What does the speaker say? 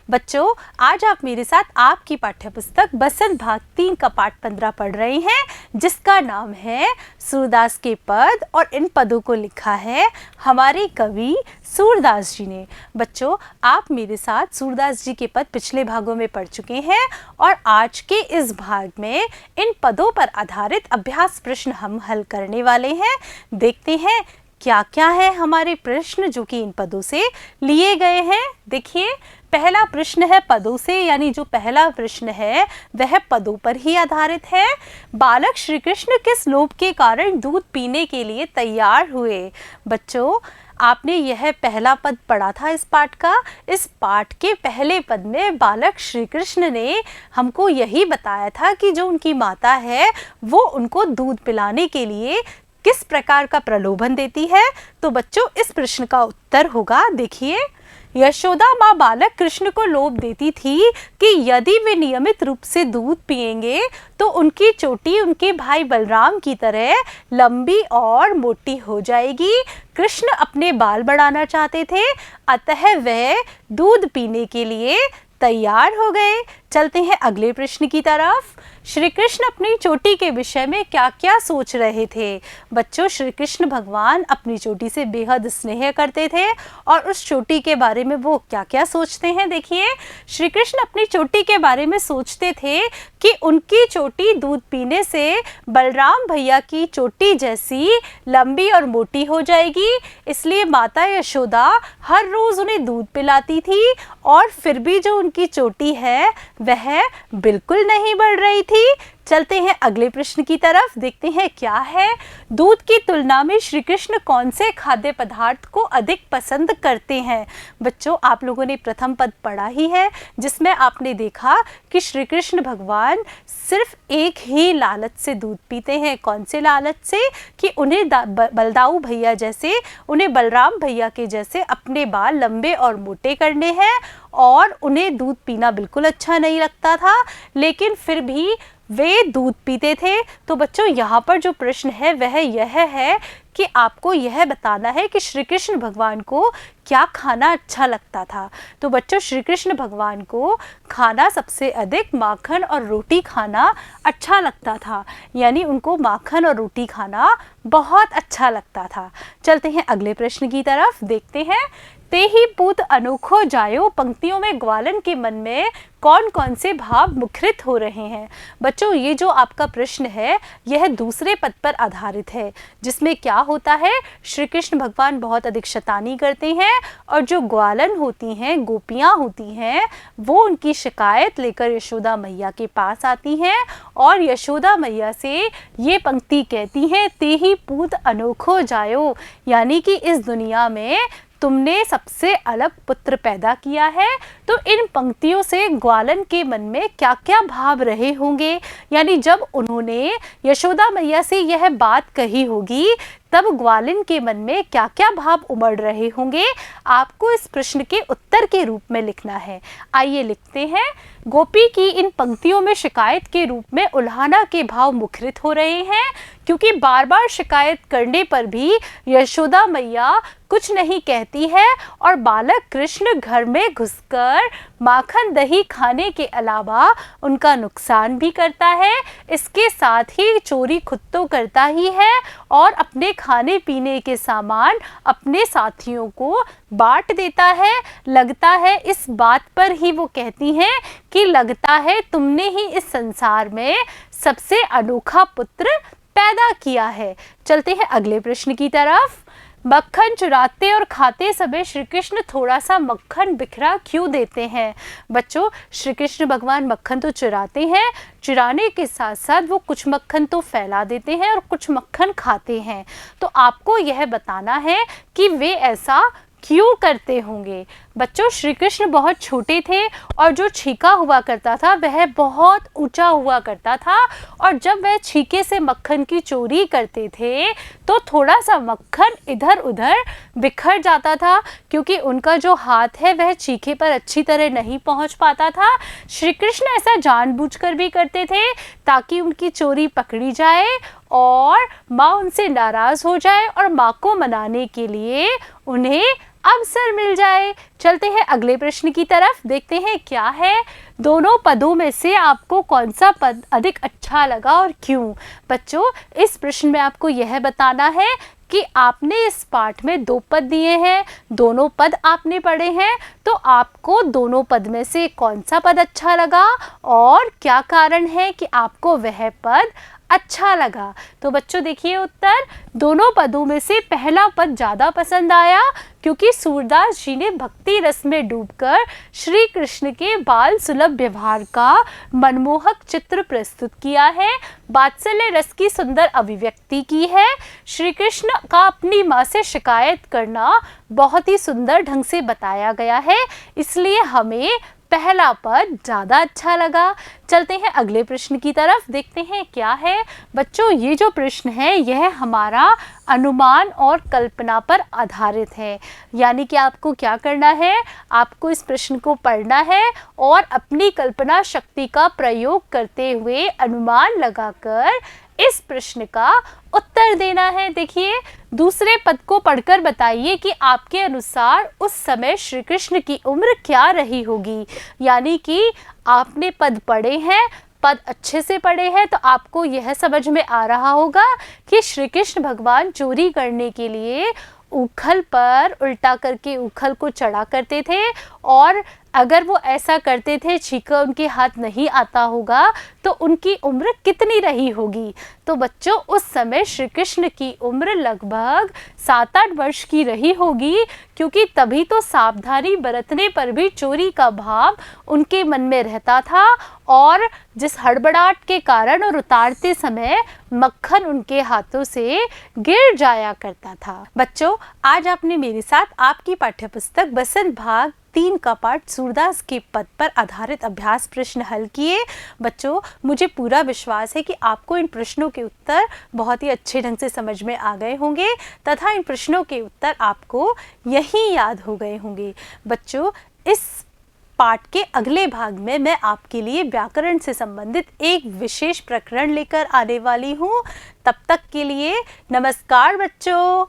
बच्चों, आज आप मेरे साथ आपकी पाठ्य पुस्तक बसंत भाग 3 का पाठ 15 पढ़ रहे हैं, जिसका नाम है सूरदास के पद। और इन पदों को लिखा है हमारे कवि सूरदास जी ने। बच्चों, आप मेरे साथ सूरदास जी के पद पिछले भागों में पढ़ चुके हैं और आज के इस भाग में इन पदों पर आधारित अभ्यास प्रश्न हम हल करने वाले हैं। देखते हैं क्या क्या है हमारे प्रश्न जो कि इन पदों से लिए गए हैं। देखिए, पहला प्रश्न है पदों से, यानी जो पहला प्रश्न है वह पदों पर ही आधारित है। बालक श्री कृष्ण किस लोभ के कारण दूध पीने के लिए तैयार हुए? बच्चों, आपने यह पहला पद पढ़ा था इस पाठ का। इस पाठ के पहले पद में बालक श्री कृष्ण ने हमको यही बताया था कि जो उनकी माता है वो उनको दूध पिलाने के लिए किस प्रकार का प्रलोभन देती है। तो बच्चों, इस प्रश्न का उत्तर होगा, देखिए, यशोदा माँ बालक कृष्ण को लोभ देती थी कि यदि वे नियमित रूप से दूध पिएंगे तो उनकी चोटी उनके भाई बलराम की तरह लंबी और मोटी हो जाएगी। कृष्ण अपने बाल बढ़ाना चाहते थे, अतः वह दूध पीने के लिए तैयार हो गए। चलते हैं अगले प्रश्न की तरफ। श्री कृष्ण अपनी चोटी के विषय में क्या क्या सोच रहे थे? बच्चों, श्री कृष्ण भगवान अपनी चोटी से बेहद स्नेह करते थे और उस चोटी के बारे में वो क्या क्या सोचते हैं। देखिए, श्री कृष्ण अपनी चोटी के बारे में सोचते थे कि उनकी चोटी दूध पीने से बलराम भैया की चोटी जैसी लंबी और मोटी हो जाएगी, इसलिए माता यशोदा हर रोज उन्हें दूध पिलाती थी और फिर भी जो उनकी चोटी है वह बिल्कुल नहीं बढ़ रही थी। चलते हैं अगले प्रश्न की तरफ, देखते हैं क्या है। दूध की तुलना में श्री कृष्ण कौन से खाद्य पदार्थ को अधिक पसंद करते हैं? बच्चों, आप लोगों ने प्रथम पद पढ़ा ही है, जिसमें आपने देखा कि श्री कृष्ण भगवान सिर्फ एक ही लालच से दूध पीते हैं। कौन से लालच से? कि उन्हें बलदाऊ भैया जैसे, उन्हें बलराम भैया के जैसे अपने बाल लंबे और मोटे करने हैं और उन्हें दूध पीना बिल्कुल अच्छा नहीं लगता था, लेकिन फिर भी वे दूध पीते थे। तो बच्चों, यहाँ पर जो प्रश्न है वह यह है कि आपको यह बताना है कि श्री कृष्ण भगवान को क्या खाना अच्छा लगता था। तो बच्चों, श्री कृष्ण भगवान को खाना सबसे अधिक माखन और रोटी खाना अच्छा लगता था, यानी उनको माखन और रोटी खाना बहुत अच्छा लगता था। चलते हैं अगले प्रश्न की तरफ, देखते हैं। ते ही पूत अनोखो जायो पंक्तियों में ग्वालन के मन में कौन कौन से भाव मुखरित हो रहे हैं? बच्चों, ये जो आपका प्रश्न है यह दूसरे पद पर आधारित है, जिसमें क्या होता है, श्री कृष्ण भगवान बहुत अधिक शैतानी करते हैं और जो ग्वालन होती हैं, गोपियाँ होती हैं, वो उनकी शिकायत लेकर यशोदा मैया के पास आती हैं और यशोदा मैया से ये पंक्ति कहती हैं, ते ही पूत अनोखो जायो, यानी कि इस दुनिया में तुमने सबसे अलग पुत्र पैदा किया है। तो इन पंक्तियों से ग्वालन के मन में क्या क्या भाव रहे होंगे, यानी जब उन्होंने यशोदा मैया से यह बात कही होगी तब ग्वालिन के मन में क्या क्या भाव उमड़ रहे होंगे, आपको इस प्रश्न के उत्तर के रूप में लिखना है। आइए लिखते हैं। गोपी की इन पंक्तियों में शिकायत के रूप में उल्हाना के भाव मुखरित हो रहे हैं, क्योंकि बार बार शिकायत करने पर भी यशोदा मैया कुछ नहीं कहती है और बालक कृष्ण घर में घुसकर माखन दही खाने के अलावा उनका नुकसान भी करता है। इसके साथ ही चोरी खुद तो करता ही है और अपने खाने पीने के सामान अपने साथियों को बांट देता है। लगता है, इस बात पर ही वो कहती हैं कि लगता है तुमने ही इस संसार में सबसे अनोखा पुत्र पैदा किया है। चलते हैं अगले प्रश्न की तरफ। मक्खन चुराते और खाते समय श्री कृष्ण थोड़ा सा मक्खन बिखरा क्यों देते हैं? बच्चों, श्री कृष्ण भगवान मक्खन तो चुराते हैं, चुराने के साथ साथ वो कुछ मक्खन तो फैला देते हैं और कुछ मक्खन खाते हैं। तो आपको यह बताना है कि वे ऐसा क्यों करते होंगे। बच्चों, श्री कृष्ण बहुत छोटे थे और जो छीका हुआ करता था वह बहुत ऊंचा हुआ करता था और जब वह छीके से मक्खन की चोरी करते थे तो थोड़ा सा मक्खन इधर उधर बिखर जाता था, क्योंकि उनका जो हाथ है वह छीके पर अच्छी तरह नहीं पहुंच पाता था। श्री कृष्ण ऐसा जानबूझकर भी करते थे ताकि उनकी चोरी पकड़ी जाए और माँ उनसे नाराज़ हो जाए और माँ को मनाने के लिए उन्हें अवसर मिल जाए। चलते हैं अगले प्रश्न की तरफ, देखते हैं क्या है। दोनों पदों में से आपको कौन सा पद अधिक अच्छा लगा और क्यों? बच्चों, इस प्रश्न में आपको यह बताना है कि आपने इस पाठ में 2 पद दिए हैं, दोनों पद आपने पढ़े हैं, तो आपको दोनों पद में से कौन सा पद अच्छा लगा और क्या कारण है कि आपको वह पद अच्छा लगा। तो बच्चों देखिए उत्तर, दोनों पदों में से पहला पद ज़्यादा पसंद आया क्योंकि सूरदास जी ने भक्ति रस में डूबकर श्री कृष्ण के बाल सुलभ व्यवहार का मनमोहक चित्र प्रस्तुत किया है, वात्सल्य रस की सुंदर अभिव्यक्ति की है। श्री कृष्ण का अपनी माँ से शिकायत करना बहुत ही सुंदर ढंग से बताया गया है, इसलिए हमें पहला पद ज़्यादा अच्छा लगा। चलते हैं अगले प्रश्न की तरफ, देखते हैं क्या है। बच्चों, ये जो प्रश्न है यह हमारा अनुमान और कल्पना पर आधारित है, यानी कि आपको क्या करना है, आपको इस प्रश्न को पढ़ना है और अपनी कल्पना शक्ति का प्रयोग करते हुए अनुमान लगाकर इस प्रश्न का उत्तर देना है। देखिए, दूसरे पद को पढ़कर बताइए कि आपके अनुसार उस समय श्री कृष्ण की उम्र क्या रही होगी। यानी कि आपने पद पढ़े हैं, पद अच्छे से पढ़े हैं, तो आपको यह समझ में आ रहा होगा कि श्री कृष्ण भगवान चोरी करने के लिए उखल पर उल्टा करके उखल को चढ़ा करते थे, और अगर वो ऐसा करते थे, छीका उनके हाथ नहीं आता होगा, तो उनकी उम्र कितनी रही होगी। तो बच्चों, उस समय श्री कृष्ण की उम्र लगभग 7-8 वर्ष की रही होगी, क्योंकि तभी तो सावधानी बरतने पर भी चोरी का भाव उनके मन में रहता था, और जिस हड़बड़ाहट के कारण और उतारते समय मक्खन उनके हाथों से गिर जाया करता था। बच्चों, आज आपने मेरे साथ आपकी पाठ्यपुस्तक बसंत भाग 3 का पाठ सूरदास के पद पर आधारित अभ्यास प्रश्न हल किए। बच्चों, मुझे पूरा विश्वास है कि आपको इन प्रश्नों के उत्तर बहुत ही अच्छे ढंग से समझ में आ गए होंगे तथा इन प्रश्नों के उत्तर आपको यही याद हो गए होंगे। बच्चों, इस पाठ के अगले भाग में मैं आपके लिए व्याकरण से संबंधित एक विशेष प्रकरण लेकर आने वाली हूँ। तब तक के लिए नमस्कार बच्चों।